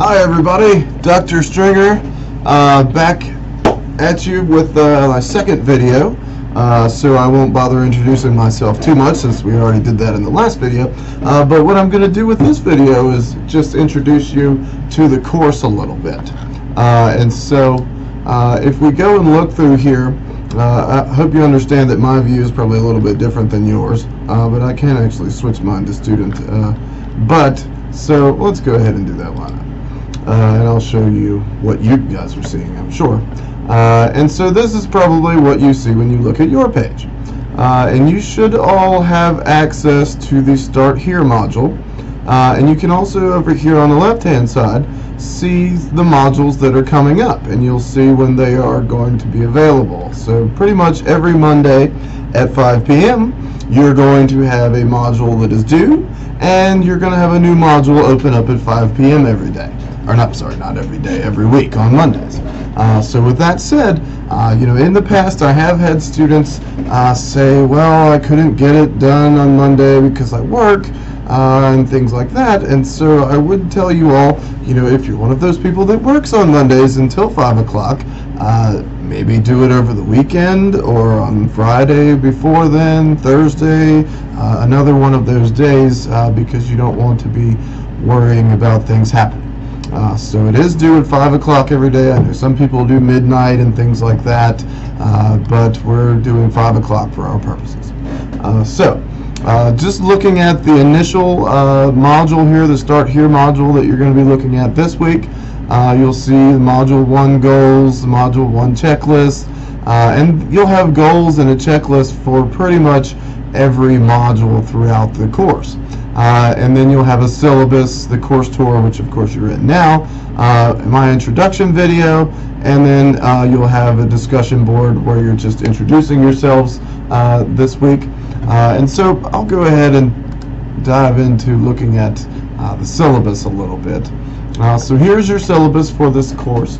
Hi everybody, Dr. Stringer back at you with my second video, so I won't bother introducing myself too much since we already did that in the last video, but what I'm going to do with this video is just introduce you to the course a little bit. And so if we go and look through here, I hope you understand that my view is probably a little bit different than yours, but I can actually switch mine to student. So let's go ahead and do that one. And I'll show you what you guys are seeing, I'm sure. And so this is probably what you see when you look at your page. And you should all have access to the Start Here module. And you can also, over here on the left-hand side, see the modules that are coming up. And you'll see when they are going to be available. So pretty much every Monday at 5 p.m., you're going to have a module that is due, and you're going to have a new module open up at 5 p.m. every day. Or not every day, every week on Mondays. So with that said, in the past I have had students say, well, I couldn't get it done on Monday because I work, and things like that. And so I would tell you all, if you're one of those people that works on Mondays until 5 o'clock, maybe do it over the weekend or on Friday before then, Thursday, another one of those days, because you don't want to be worrying about things happening. So it is due at 5 o'clock every day. I know some people do midnight and things like that, but we're doing 5 o'clock for our purposes. Just looking at the initial module here, the Start Here module that you're going to be looking at this week, you'll see the Module 1 goals, the Module 1 checklist, and you'll have goals and a checklist for pretty much every module throughout the course. And then you'll have a syllabus, the course tour, which of course you're in now, my introduction video, and then you'll have a discussion board where you're just introducing yourselves this week. And so I'll go ahead and dive into looking at the syllabus a little bit. So here's your syllabus for this course.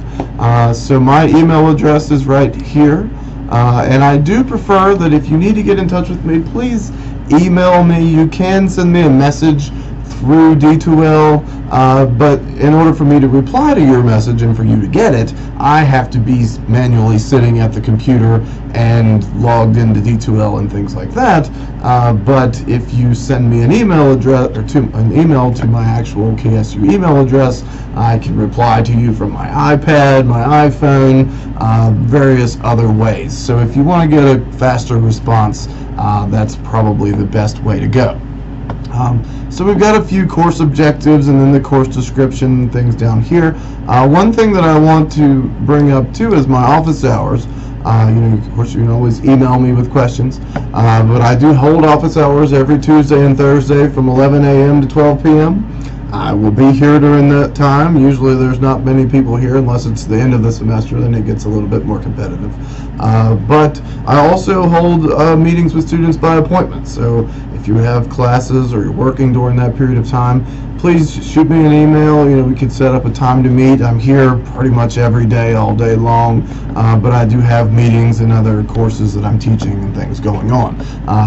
So my email address is right here. And I do prefer that if you need to get in touch with me, please email me. You can send me a message through D2L, but in order for me to reply to your message and for you to get it, I have to be manually sitting at the computer and logged into D2L and things like that. But if you send me an email address or an email to my actual KSU email address, I can reply to you from my iPad, my iPhone, various other ways. So if you want to get a faster response, that's probably the best way to go. So we've got a few course objectives and then the course description and things down here. One thing that I want to bring up too is my office hours. Of course you can always email me with questions, but I do hold office hours every Tuesday and Thursday from 11 a.m. to 12 p.m. I will be here during that time. Usually there's not many people here unless it's the end of the semester, then it gets a little bit more competitive. But I also hold meetings with students by appointment. So if you have classes or you're working during that period of time, please shoot me an email. We could set up a time to meet. I'm here pretty much every day, all day long, but I do have meetings and other courses that I'm teaching and things going on.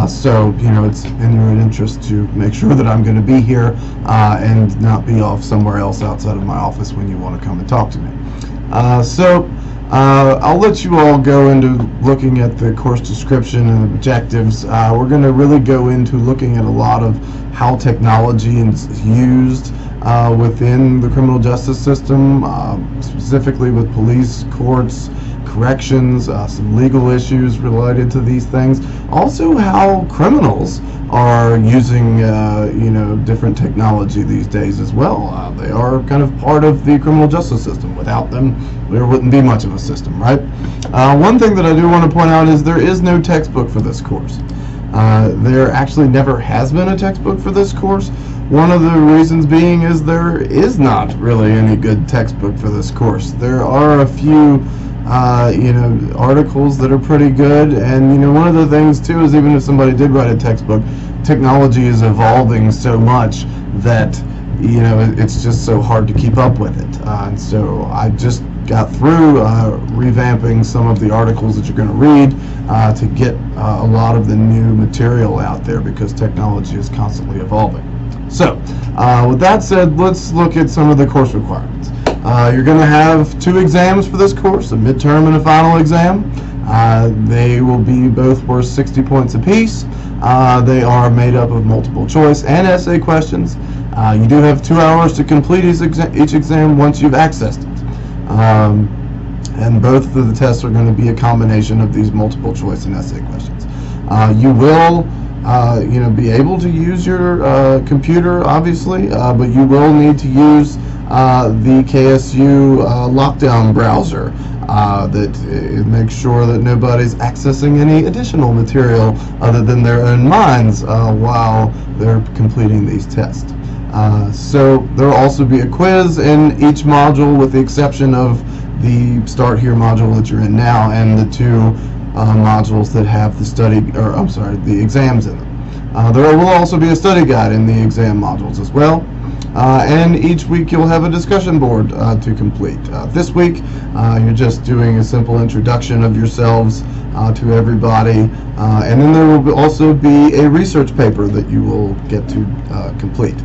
So it's in your interest to make sure that I'm going to be here and not be off somewhere else outside of my office when you want to come and talk to me. I'll let you all go into looking at the course description and objectives. We're going to really go into looking at a lot of how technology is used within the criminal justice system, specifically with police, courts, corrections, some legal issues related to these things. Also how criminals are using different technology these days as well. They are kind of part of the criminal justice system. Without them, there wouldn't be much of a system, right? One thing that I do want to point out is there is no textbook for this course. There actually never has been a textbook for this course. One of the reasons being is there is not really any good textbook for this course. There are a few articles that are pretty good, and one of the things too is even if somebody did write a textbook, technology is evolving so much that it's just so hard to keep up with it. And so I just got through revamping some of the articles that you're going to read to get a lot of the new material out there because technology is constantly evolving. So with that said, let's look at some of the course requirements. You're going to have 2 exams for this course, a midterm and a final exam. They will be both worth 60 points apiece. They are made up of multiple choice and essay questions. You do have 2 hours to complete each exam once you've accessed it. And both of the tests are going to be a combination of these multiple choice and essay questions. You will be able to use your computer, obviously, but you will need to use the KSU lockdown browser that makes sure that nobody's accessing any additional material other than their own minds while they're completing these tests. So there will also be a quiz in each module, with the exception of the Start Here module that you're in now and the 2 modules that have the exams in them. There will also be a study guide in the exam modules as well. And each week you'll have a discussion board to complete. This week you're just doing a simple introduction of yourselves to everybody, and then there will also be a research paper that you will get to complete.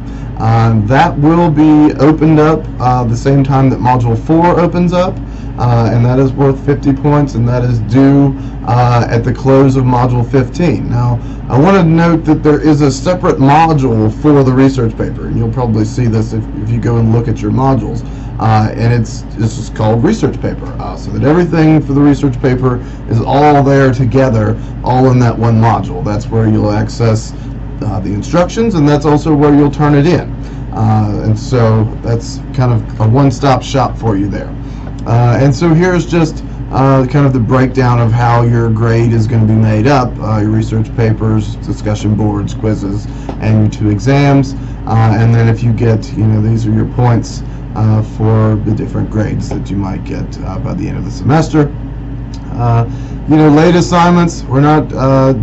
That will be opened up the same time that Module 4 opens up, and that is worth 50 points, and that is due at the close of Module 15. Now, I want to note that there is a separate module for the research paper, and you'll probably see this if you go and look at your modules, and it's just called research paper, so that everything for the research paper is all there together, all in that one module. That's where you'll access the instructions, and that's also where you'll turn it in. And so that's kind of a one-stop shop for you there. And so here's just kind of the breakdown of how your grade is going to be made up: your research papers, discussion boards, quizzes, and your 2 exams. And then if you get, these are your points for the different grades that you might get by the end of the semester. Late assignments, we're not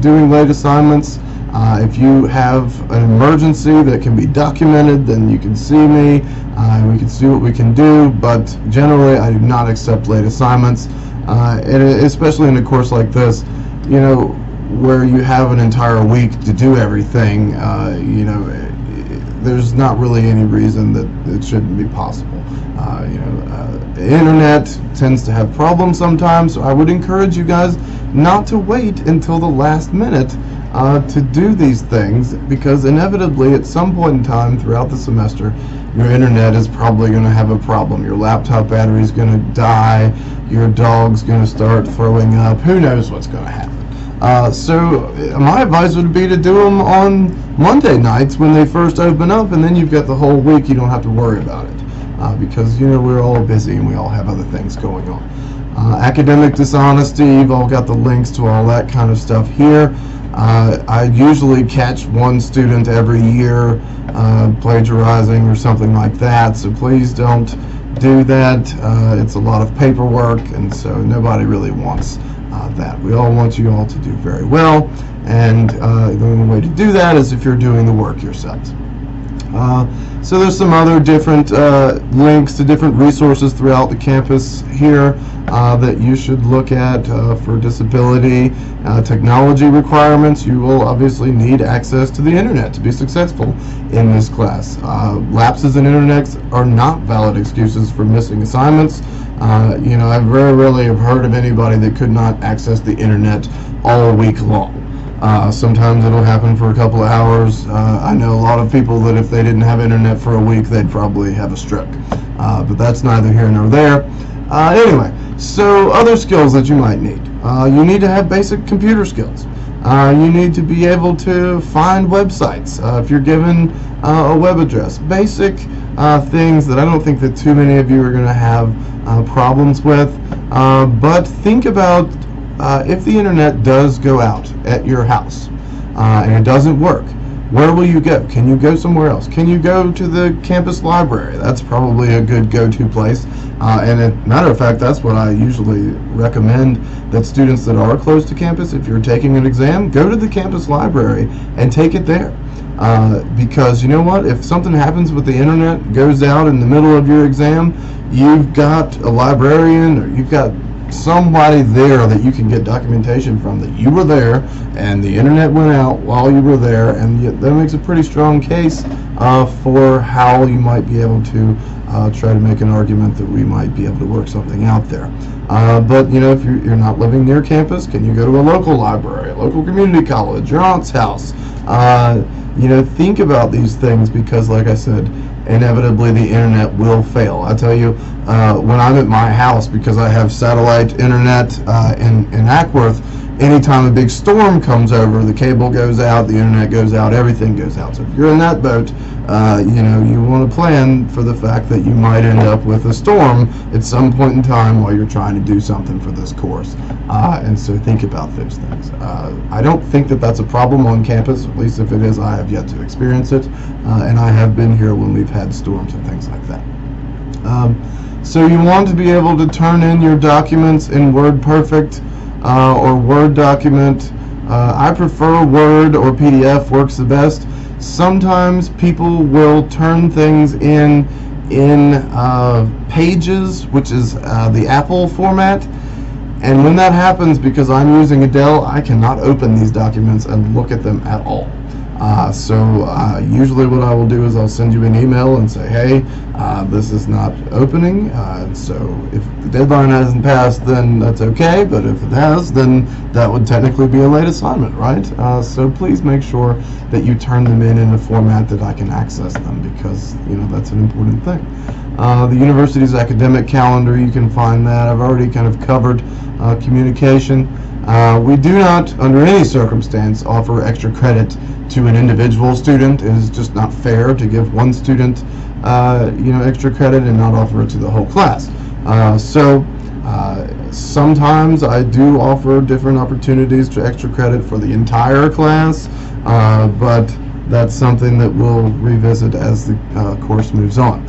doing late assignments. If you have an emergency that can be documented, then you can see me, and we can see what we can do, but generally I do not accept late assignments, and especially in a course like this, where you have an entire week to do everything. There's not really any reason that it shouldn't be possible. The internet tends to have problems sometimes, so I would encourage you guys not to wait until the last minute to do these things, because inevitably at some point in time throughout the semester your internet is probably going to have a problem. Your laptop battery is going to die, your dog's going to start throwing up, who knows what's going to happen. So my advice would be to do them on Monday nights when they first open up, and then you've got the whole week, you don't have to worry about it, because we're all busy and we all have other things going on. Academic dishonesty, you've all got the links to all that kind of stuff here. I usually catch one student every year plagiarizing or something like that, so please don't do that. It's a lot of paperwork, and so nobody really wants that. We all want you all to do very well, and the only way to do that is if you're doing the work yourselves. So there's some other different links to different resources throughout the campus here that you should look at for disability technology requirements. You will obviously need access to the internet to be successful in this class. Lapses in internet are not valid excuses for missing assignments. I very rarely have heard of anybody that could not access the internet all week long. Sometimes it'll happen for a couple of hours. I know a lot of people that if they didn't have internet for a week, they'd probably have a stroke. But that's neither here nor there. Anyway, so other skills that you might need. You need to have basic computer skills. You need to be able to find websites if you're given a web address. Basic things that I don't think that too many of you are going to have problems with. But think about if the internet does go out at your house and it doesn't work, where will you go? Can you go somewhere else? Can you go to the campus library? That's probably a good go-to place. And as a matter of fact, that's what I usually recommend, that students that are close to campus, if you're taking an exam, go to the campus library and take it there. Because you know what? If something happens with the internet, goes out in the middle of your exam, you've got a librarian, or you've got somebody there that you can get documentation from that you were there and the internet went out while you were there, and that makes a pretty strong case for how you might be able to try to make an argument that we might be able to work something out there. But if you're not living near campus, can you go to a local library, a local community college, your aunt's house? Think about these things, because like I said, inevitably the internet will fail. I tell you, when I'm at my house, because I have satellite internet in Ackworth, anytime a big storm comes over, the cable goes out, the internet goes out, everything goes out. So if you're in that boat, you want to plan for the fact that you might end up with a storm at some point in time while you're trying to do something for this course. And so think about those things. I don't think that that's a problem on campus, at least if it is, I have yet to experience it. And I have been here when we've had storms and things like that. So you want to be able to turn in your documents in WordPerfect or Word document. I prefer Word, or PDF works the best. Sometimes people will turn things in Pages, which is the Apple format. And when that happens, because I'm using a Dell, I cannot open these documents and look at them at all. So usually what I will do is I'll send you an email and say, hey, this is not opening, so if the deadline hasn't passed, then that's okay, but if it has, then that would technically be a late assignment, right? So please make sure that you turn them in a format that I can access them, because that's an important thing. The university's academic calendar, you can find that. I've already kind of covered communication. We do not, under any circumstance, offer extra credit to an individual student. It is just not fair to give one student, extra credit and not offer it to the whole class. Sometimes I do offer different opportunities to extra credit for the entire class, but that's something that we'll revisit as the course moves on.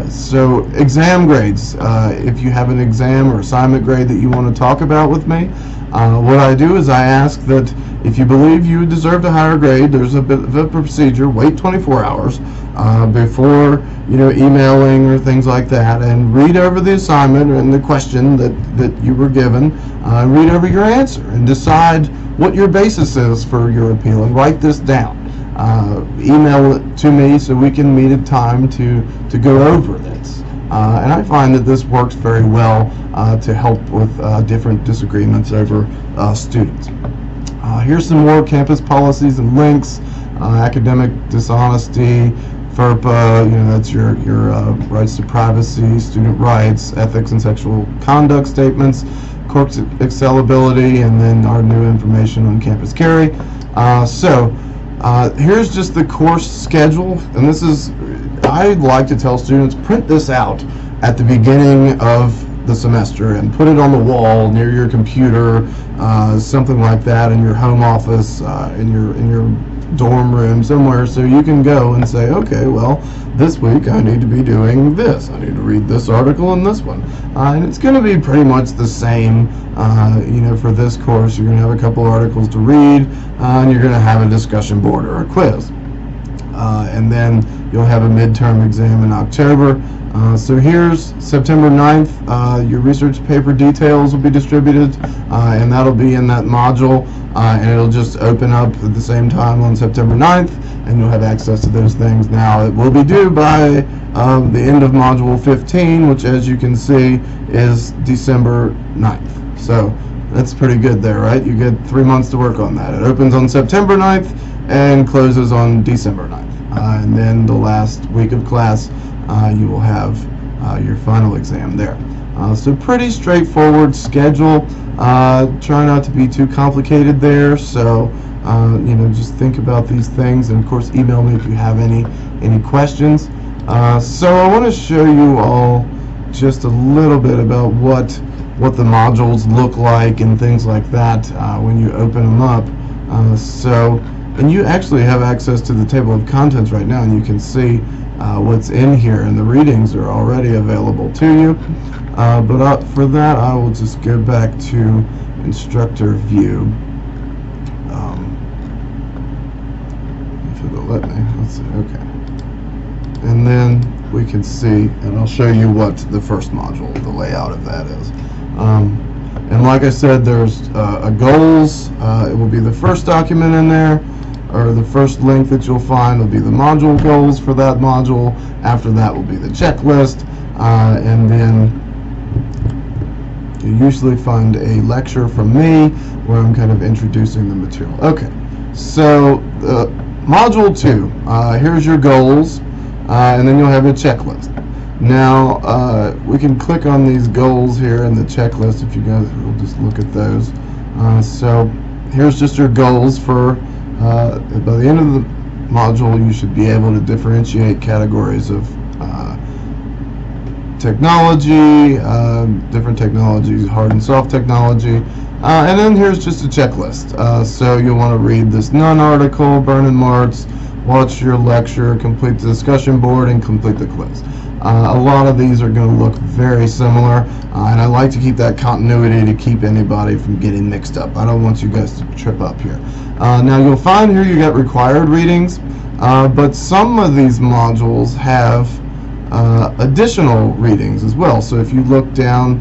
So exam grades, if you have an exam or assignment grade that you want to talk about with me, what I do is I ask that if you believe you deserve a higher grade, there's a bit of a procedure. Wait 24 hours before emailing or things like that, and read over the assignment and the question that you were given, read over your answer and decide what your basis is for your appeal, and write this down. Email it to me so we can meet a time to go over this. And I find that this works very well to help with different disagreements over students. Here's some more campus policies and links. Academic dishonesty, FERPA, that's your rights to privacy, student rights, ethics and sexual conduct statements, course accelability, and then our new information on campus carry. Here's just the course schedule, and this is, I like to tell students, print this out at the beginning of the semester and put it on the wall near your computer, something like that, in your home office, in your dorm room somewhere, so you can go and say, okay, well, this week I need to be doing this. I need to read this article and this one. And it's going to be pretty much the same, for this course. You're going to have a couple articles to read, and you're going to have a discussion board or a quiz. And then you'll have a midterm exam in October. So here's September 9th. Your research paper details will be distributed, and that'll be in that module, and it'll just open up at the same time on September 9th, and you'll have access to those things. Now, it will be due by the end of Module 15, which, as you can see, is December 9th. So that's pretty good there, right? You get 3 months to work on that. It opens on September 9th and closes on December 9th. And then the last week of class, you will have your final exam there. So pretty straightforward schedule. Try not to be too complicated there. So just think about these things, and of course email me if you have any questions. So I want to show you all just a little bit about what the modules look like and things like that when you open them up. And you actually have access to the table of contents right now, and you can see what's in here, and the readings are already available to you. But for that, I will just go back to instructor view. If it'll let me, let's see, okay. And then we can see, and I'll show you what the first module, the layout of that is. And like I said, there's a goals. It will be the first document in there, or the first link that you'll find will be the module goals for that module. After that will be the checklist, and then you usually find a lecture from me where I'm kind of introducing the material. Okay, so module 2, here's your goals, and then you'll have a checklist. Now, we can click on these goals here in the checklist if you guys will just look at those. So here's just your goals for, by the end of the module, you should be able to differentiate categories of technology, different technologies, hard and soft technology. And then here's just a checklist. So you'll want to read this none article, burn and marks, watch your lecture, complete the discussion board, and complete the quiz. A lot of these are going to look very similar, and I like to keep that continuity to keep anybody from getting mixed up. I don't want you guys to trip up here. Now you'll find here you got required readings, but some of these modules have additional readings as well. So if you look down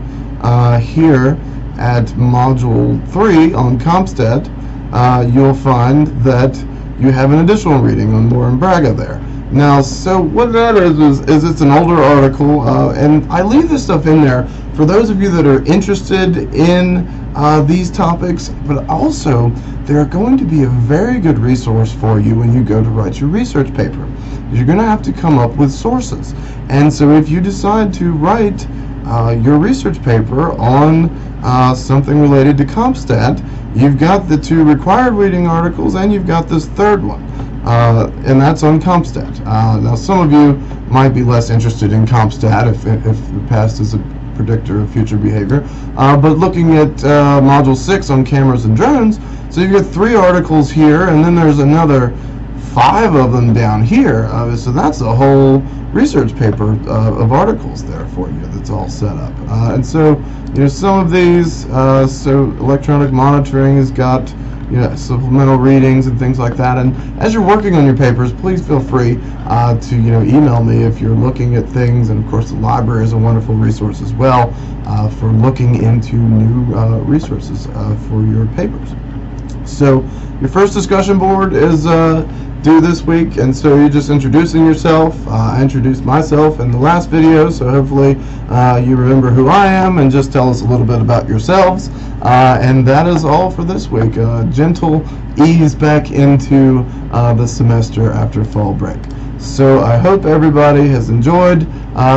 here at module 3 on CompStat, you'll find that you have an additional reading on Moore and Braga there. Now, so what that is it's an older article, and I leave this stuff in there for those of you that are interested in these topics, but also they're going to be a very good resource for you when you go to write your research paper. You're going to have to come up with sources, and so if you decide to write your research paper on something related to CompStat, you've got the 2 required reading articles, and you've got this third one. And that's on CompStat. Now, some of you might be less interested in CompStat if the past is a predictor of future behavior. But looking at Module 6 on cameras and drones, so you've got 3 articles here, and then there's another 5 of them down here. So that's a whole research paper of articles there for you that's all set up. And so, some of these, so electronic monitoring has got supplemental readings and things like that. And as you're working on your papers, please feel free to email me if you're looking at things. And of course, the library is a wonderful resource as well for looking into new resources for your papers. So your first discussion board is due this week, and so you're just introducing yourself. I introduced myself in the last video, so hopefully you remember who I am and just tell us a little bit about yourselves. And that is all for this week. Gentle ease back into the semester after fall break. So I hope everybody has enjoyed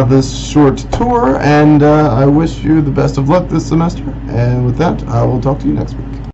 this short tour, and I wish you the best of luck this semester. And with that, I will talk to you next week.